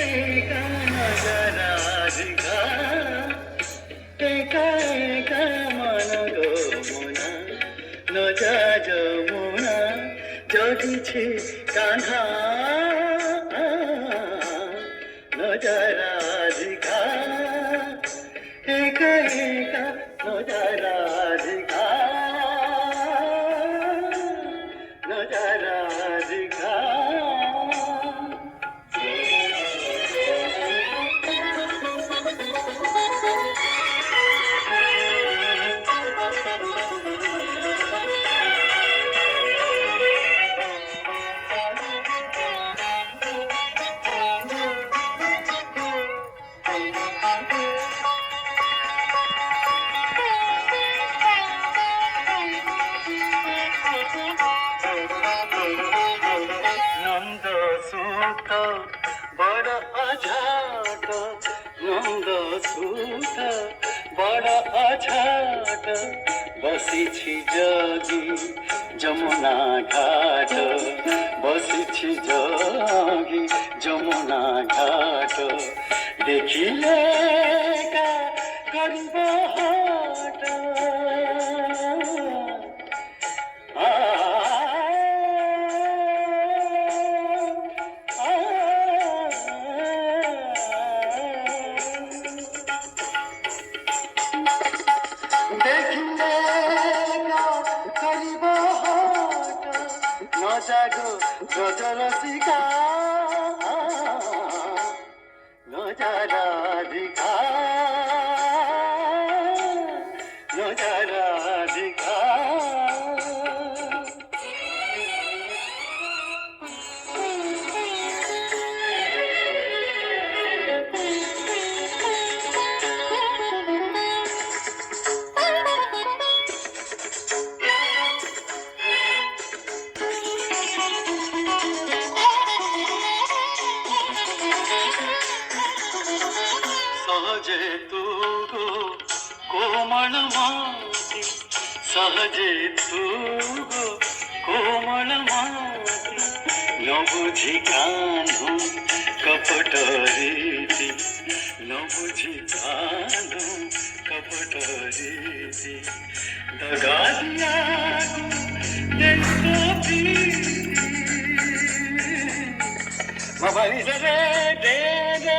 एका नजरा दिघा एका एका मन गो मोना नजा যমুনা জগিছে কাन्हा নজা রাধিকা একা একা নজা রাধিকা নজা রাধিকা बड़ अझाट नंद सूत बड़ अझाट बसिछि जगी जमुना घाट बसिछि जगी जमुना घाट देखिले का करिब हाट जागो रसिका नजा राधिका नजा राधिका सहजे तू गो कोमल माती सहजे तू गो कोमल माती न बुझी कान्हू कपट रीति न बुझी कान्हू कपट रीति दगा दिया मबानी से दे दे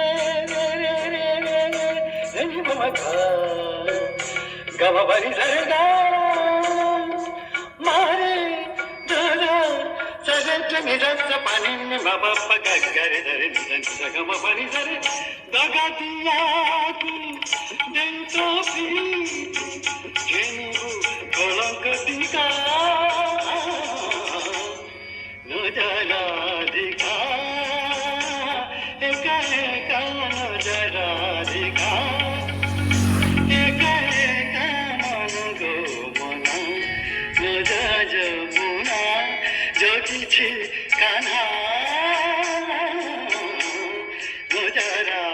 गवा बरी सरदा मारे दादा सजत निजत पानी में बाबा पगत करे दरे निजन सगम बरी सरे दगा दिया तू दिल तो पी जेनु कलंक दिका नजा राधिका एका एका नजा राधिका যমুনা জগিছে কাन्हा নজা